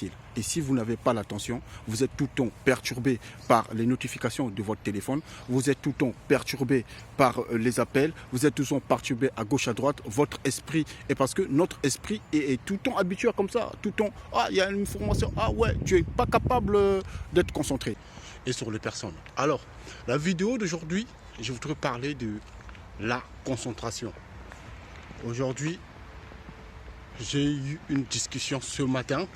facile. Et si vous n'avez pas l'attention, vous êtes tout le temps perturbé par les notifications de votre téléphone, vous êtes tout le temps perturbé par les appels, vous êtes tout le temps perturbé à gauche, à droite, votre esprit, et parce que notre esprit est tout le temps habitué comme ça, tout le temps, ah, il y a une information, ah ouais, tu n'es pas capable d'être concentré. Et sur les personnes. Alors, la vidéo d'aujourd'hui, je voudrais parler de la concentration. Aujourd'hui, j'ai eu une discussion ce matin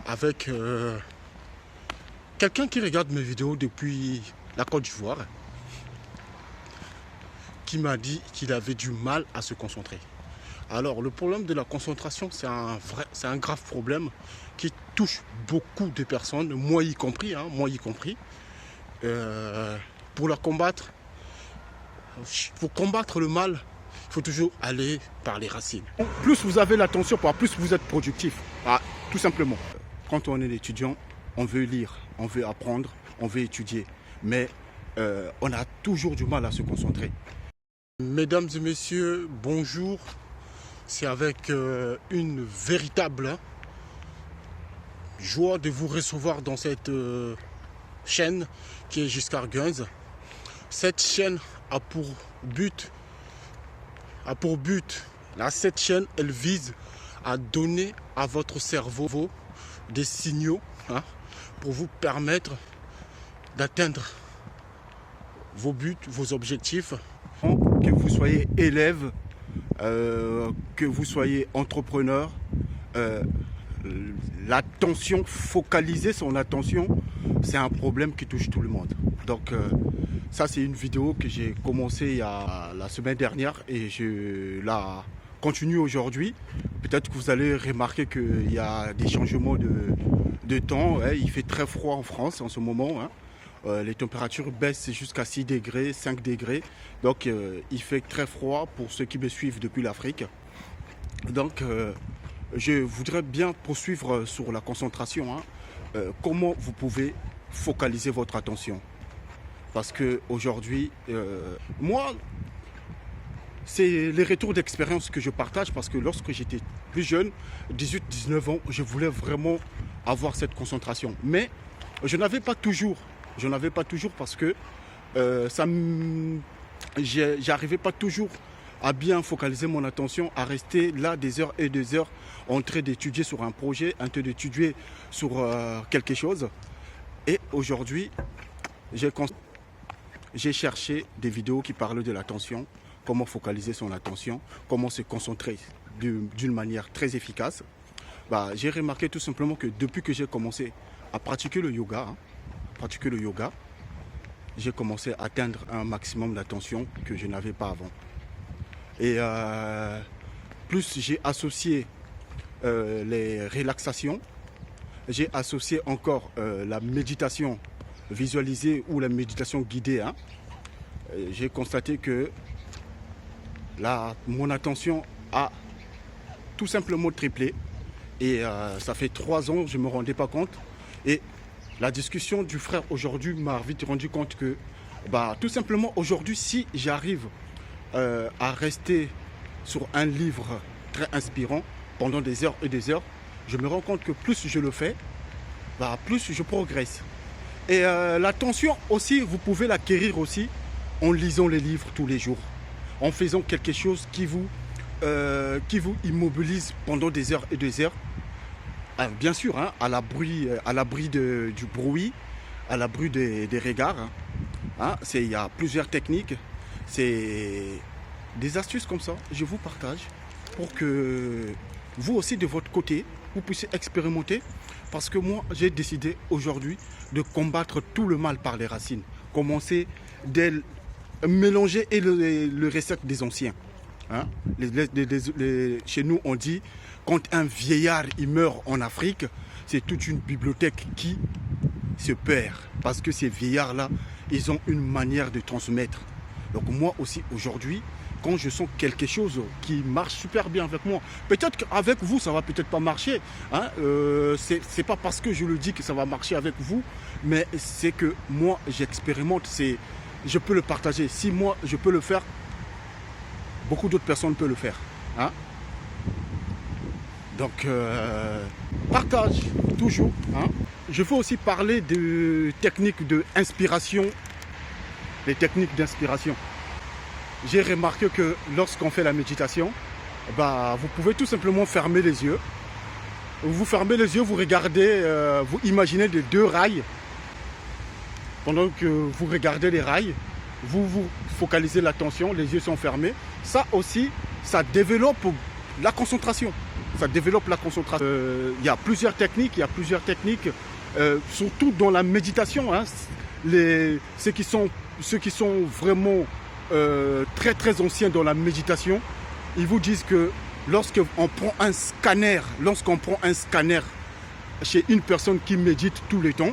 avec quelqu'un qui regarde mes vidéos depuis la Côte d'Ivoire, qui m'a dit qu'il avait du mal à se concentrer. Alors, le problème de la concentration, c'est un grave problème qui touche beaucoup de personnes, moi y compris. Pour la combattre, pour combattre le mal, il faut toujours aller par les racines. Plus vous avez l'attention, plus vous êtes productif. Tout simplement. Quand on est étudiant, on veut lire, on veut apprendre, on veut étudier. Mais on a toujours du mal à se concentrer. Mesdames et messieurs, bonjour. C'est avec une véritable joie de vous recevoir dans cette chaîne qui est Giscard Guns. Cette chaîne a pour but, cette chaîne, elle vise à donner à votre cerveau des signaux pour vous permettre d'atteindre vos buts, vos objectifs. Que vous soyez élève, que vous soyez entrepreneur, l'attention, focaliser son attention, c'est un problème qui touche tout le monde. Donc ça, c'est une vidéo que j'ai commencé la semaine dernière et je la continue aujourd'hui. Peut-être que vous allez remarquer qu'il y a des changements de temps. Il fait très froid en France en ce moment. Les températures baissent jusqu'à 6 degrés, 5 degrés. Donc il fait très froid pour ceux qui me suivent depuis l'Afrique. Donc je voudrais bien poursuivre sur la concentration. Comment vous pouvez focaliser votre attention? Parce qu'aujourd'hui, moi, c'est les retours d'expérience que je partage parce que lorsque j'étais plus jeune, 18-19 ans, je voulais vraiment avoir cette concentration. Mais je n'avais pas toujours parce que j'arrivais pas toujours à bien focaliser mon attention, à rester là des heures et des heures en train d'étudier sur un projet, en train d'étudier sur quelque chose. Et aujourd'hui, j'ai cherché des vidéos qui parlent de l'attention, comment focaliser son attention, comment se concentrer d'une manière très efficace. J'ai remarqué tout simplement que depuis que j'ai commencé à pratiquer le yoga, j'ai commencé à atteindre un maximum d'attention que je n'avais pas avant. Et plus j'ai associé les relaxations, j'ai associé encore la méditation visualisée ou la méditation guidée. J'ai constaté que mon attention a tout simplement triplé. Et ça fait 3 ans, je ne me rendais pas compte. Et la discussion du frère aujourd'hui m'a vite rendu compte que tout simplement aujourd'hui, si j'arrive à rester sur un livre très inspirant pendant des heures et des heures, je me rends compte que plus je le fais, plus je progresse. Et l'attention aussi, vous pouvez l'acquérir aussi en lisant les livres tous les jours, en faisant quelque chose qui vous immobilise pendant des heures et des heures. Bien sûr, à l'abri du bruit, à l'abri des regards. Il y a plusieurs techniques. C'est des astuces comme ça, je vous partage pour que vous aussi de votre côté, vous puissiez expérimenter. Parce que moi, j'ai décidé aujourd'hui de combattre tout le mal par les racines. Commencer dès mélanger et le recette des anciens. Chez nous, on dit, quand un vieillard il meurt en Afrique, c'est toute une bibliothèque qui se perd. Parce que ces vieillards-là, ils ont une manière de transmettre. Donc moi aussi, aujourd'hui, quand je sens quelque chose qui marche super bien avec moi, peut-être qu'avec vous, ça va peut-être pas marcher. C'est pas parce que je le dis que ça va marcher avec vous, mais c'est que moi, j'expérimente, je peux le partager. Si moi, je peux le faire, beaucoup d'autres personnes peuvent le faire. Donc, partage toujours. Hein. Je veux aussi parler de techniques d'inspiration. Les techniques d'inspiration. J'ai remarqué que lorsqu'on fait la méditation, vous pouvez tout simplement fermer les yeux. Vous fermez les yeux, vous regardez, vous imaginez les deux rails. Pendant que vous regardez les rails, vous focalisez l'attention, les yeux sont fermés. Ça aussi, ça développe la concentration. Ça développe la concentration. Il y a plusieurs techniques, surtout dans la méditation. Hein, ceux qui sont vraiment très très anciens dans la méditation, ils vous disent que lorsqu'on prend un scanner chez une personne qui médite tout le temps,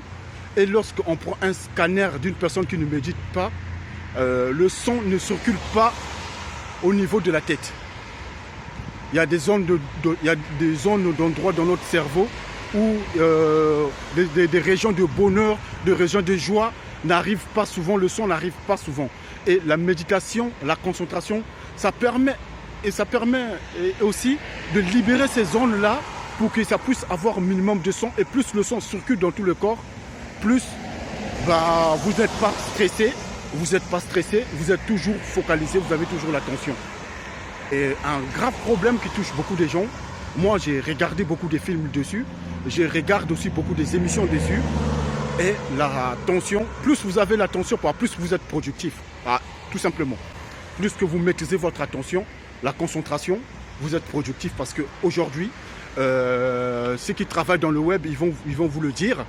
et lorsqu'on prend un scanner d'une personne qui ne médite pas, le son ne circule pas au niveau de la tête. Il y a des zones d'endroits dans notre cerveau où des régions de bonheur, des régions de joie n'arrivent pas souvent, le son n'arrive pas souvent. Et la méditation, la concentration, ça permet aussi de libérer ces zones-là pour que ça puisse avoir un minimum de son. Et plus le son circule dans tout le corps, plus vous n'êtes pas stressé, vous êtes toujours focalisé, vous avez toujours l'attention. Et un grave problème qui touche beaucoup de gens, moi j'ai regardé beaucoup de films dessus, je regarde aussi beaucoup des émissions dessus, et la tension, plus vous avez l'attention, plus vous êtes productif, tout simplement. Plus que vous maîtrisez votre attention, la concentration, vous êtes productif parce qu'aujourd'hui, ceux qui travaillent dans le web, ils vont vous le dire.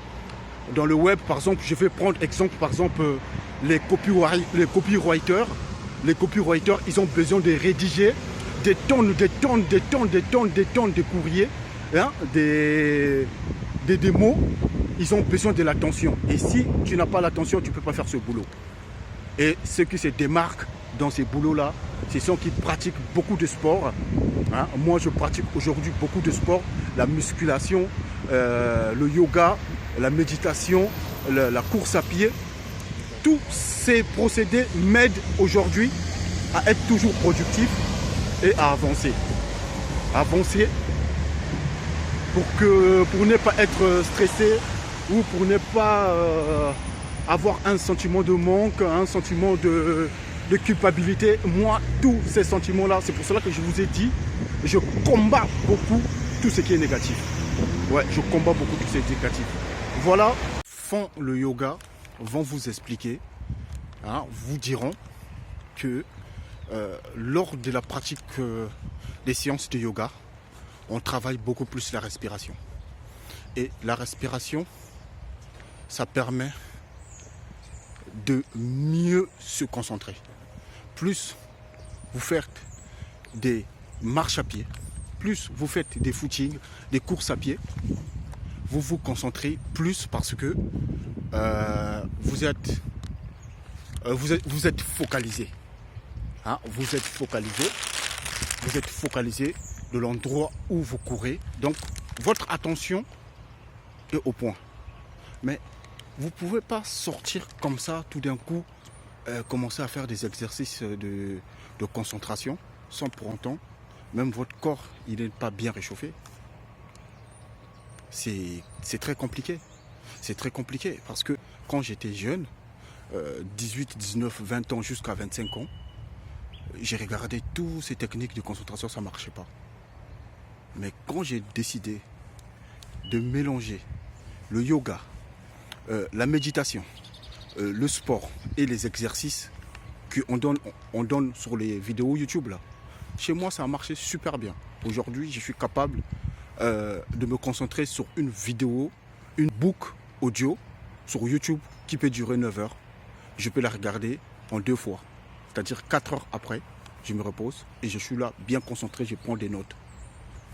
Dans le web, par exemple, je vais prendre exemple, les copywriters. Les copywriters, ils ont besoin de rédiger des tonnes de courriers, hein, des mots. Ils ont besoin de l'attention. Et si tu n'as pas l'attention, tu ne peux pas faire ce boulot. Et ceux qui se démarquent dans ces boulots-là, c'est ceux qui pratiquent beaucoup de sport. Hein. Moi, je pratique aujourd'hui beaucoup de sport. La musculation, le yoga, la méditation, la course à pied. Tous ces procédés m'aident aujourd'hui à être toujours productif et à avancer. Avancer pour ne pas être stressé ou pour ne pas avoir un sentiment de manque, un sentiment de culpabilité. Moi, tous ces sentiments-là, c'est pour cela que je vous ai dit, je combats beaucoup tout ce qui est négatif. Ouais, je combats beaucoup tout ce qui est négatif. Voilà, font le yoga, vont vous expliquer, hein, vous diront que lors de la pratique des séances de yoga, on travaille beaucoup plus la respiration. Et la respiration, ça permet de mieux se concentrer. Plus vous faites des marches à pied, plus vous faites des footings, des courses à pied, vous vous concentrez plus parce que vous êtes focalisé. Hein, vous êtes focalisé de l'endroit où vous courez. Donc, votre attention est au point. Mais vous ne pouvez pas sortir comme ça, tout d'un coup, commencer à faire des exercices de concentration sans pour autant, même votre corps, il n'est pas bien réchauffé. C'est très compliqué. C'est très compliqué parce que quand j'étais jeune, 18, 19, 20 ans jusqu'à 25 ans, j'ai regardé toutes ces techniques de concentration, ça ne marchait pas. Mais quand j'ai décidé de mélanger le yoga, la méditation, le sport et les exercices qu'on donne sur les vidéos YouTube, là, chez moi, ça a marché super bien. Aujourd'hui, je suis capable de me concentrer sur une vidéo, une boucle audio sur YouTube qui peut durer 9 heures. Je peux la regarder en 2 fois. C'est-à-dire 4 heures après, je me repose et je suis là bien concentré, je prends des notes.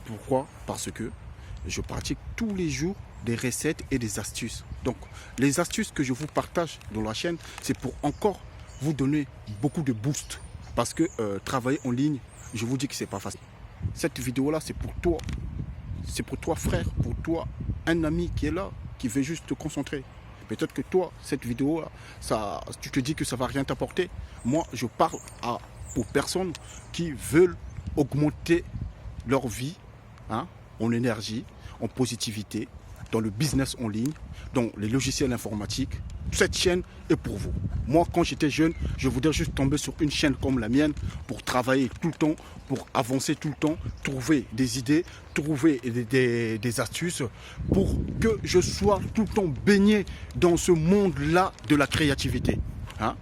Pourquoi? Parce que je pratique tous les jours des recettes et des astuces. Donc, les astuces que je vous partage dans la chaîne, c'est pour encore vous donner beaucoup de boost. Parce que travailler en ligne, je vous dis que ce n'est pas facile. Cette vidéo-là, c'est pour toi. C'est pour toi, frère, pour toi, un ami qui est là, qui veut juste te concentrer. Peut-être que toi, cette vidéo-là, tu te dis que ça ne va rien t'apporter. Moi, je parle aux personnes qui veulent augmenter leur vie, hein, en énergie, en positivité, dans le business en ligne, dans les logiciels informatiques. Cette chaîne est pour vous. Moi, quand j'étais jeune, je voulais juste tomber sur une chaîne comme la mienne pour travailler tout le temps, pour avancer tout le temps, trouver des idées, trouver des astuces pour que je sois tout le temps baigné dans ce monde-là de la créativité. Hein?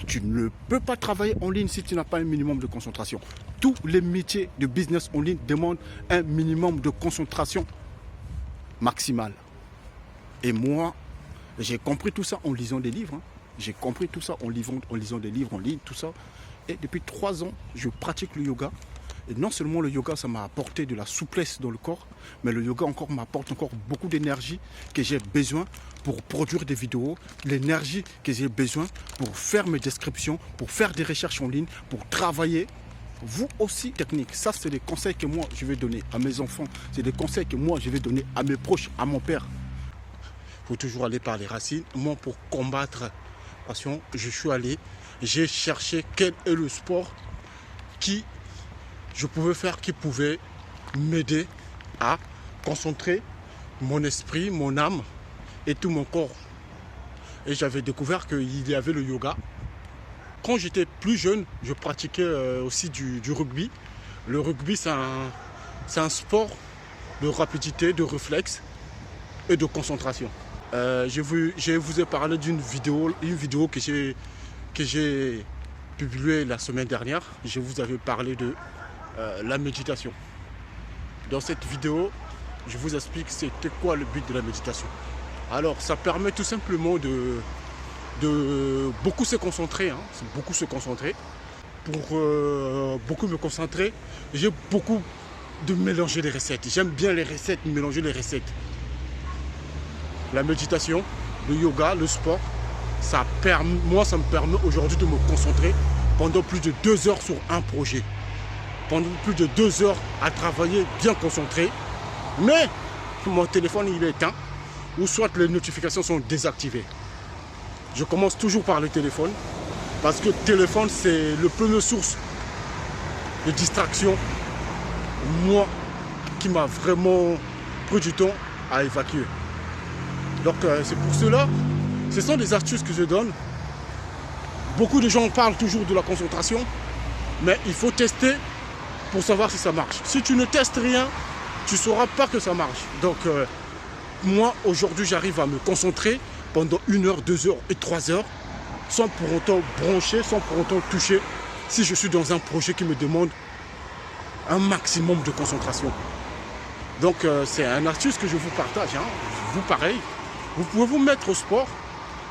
Tu ne peux pas travailler en ligne si tu n'as pas un minimum de concentration. Tous les métiers de business en ligne demandent un minimum de concentration maximale. Et moi, j'ai compris tout ça en lisant des livres. J'ai compris tout ça en lisant des livres en ligne, tout ça. Et depuis 3 ans, je pratique le yoga. Et non seulement le yoga, ça m'a apporté de la souplesse dans le corps, mais le yoga m'apporte encore beaucoup d'énergie que j'ai besoin pour produire des vidéos, l'énergie que j'ai besoin pour faire mes descriptions, pour faire des recherches en ligne, pour travailler. Vous aussi, technique. Ça, c'est des conseils que moi, je vais donner à mes enfants. C'est des conseils que moi, je vais donner à mes proches, à mon père. Il faut toujours aller par les racines. Moi, pour combattre la passion, je suis allé, j'ai cherché quel est le sport qui je pouvais faire, qui pouvait m'aider à concentrer mon esprit, mon âme et tout mon corps. Et j'avais découvert qu'il y avait le yoga. Quand j'étais plus jeune, je pratiquais aussi du rugby. Le rugby, c'est un sport de rapidité, de réflexe et de concentration. Je vous ai parlé d'une vidéo, que j'ai publiée la semaine dernière. Je vous avais parlé de la méditation. Dans cette vidéo, je vous explique c'était quoi le but de la méditation. Alors, ça permet tout simplement de beaucoup se concentrer, beaucoup se concentrer. Pour beaucoup me concentrer, j'ai beaucoup de mélanger les recettes. J'aime bien les recettes, mélanger les recettes. La méditation, le yoga, le sport, moi ça me permet aujourd'hui de me concentrer pendant plus de 2 heures sur un projet. Pendant plus de 2 heures à travailler bien concentré. Mais mon téléphone il est éteint ou soit les notifications sont désactivées. Je commence toujours par le téléphone parce que le téléphone c'est le premier source de distraction. Moi qui m'a vraiment pris du temps à évacuer. Donc c'est pour cela, ce sont des astuces que je donne. Beaucoup de gens parlent toujours de la concentration, mais il faut tester pour savoir si ça marche. Si tu ne testes rien, tu ne sauras pas que ça marche. Donc moi aujourd'hui j'arrive à me concentrer pendant 1 heure, 2 heures et 3 heures, sans pour autant broncher, sans pour autant toucher, si je suis dans un projet qui me demande un maximum de concentration. Donc c'est une astuce que je vous partage, vous pareil. Vous pouvez vous mettre au sport,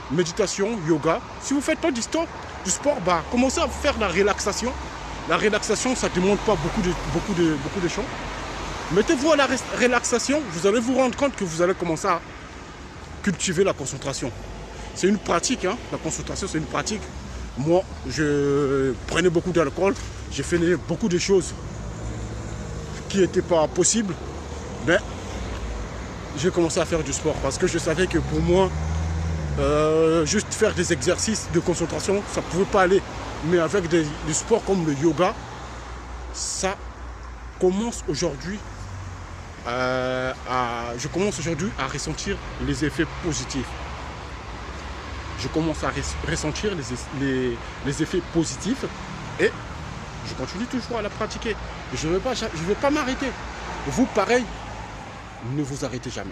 méditation, yoga. Si vous ne faites pas du sport, commencez à faire la relaxation. La relaxation, ça ne demande pas beaucoup de choses. Mettez-vous à la relaxation, vous allez vous rendre compte que vous allez commencer à cultiver la concentration. C'est une pratique, la concentration c'est une pratique. Moi, je prenais beaucoup d'alcool, j'ai fait beaucoup de choses qui n'étaient pas possibles. Mais j'ai commencé à faire du sport parce que je savais que pour moi, juste faire des exercices de concentration, ça ne pouvait pas aller. Mais avec du sport comme le yoga, ça commence aujourd'hui je commence aujourd'hui à ressentir les effets positifs. Je commence à ressentir les effets positifs et je continue toujours à la pratiquer. Je ne vais pas m'arrêter. Vous, pareil, ne vous arrêtez jamais.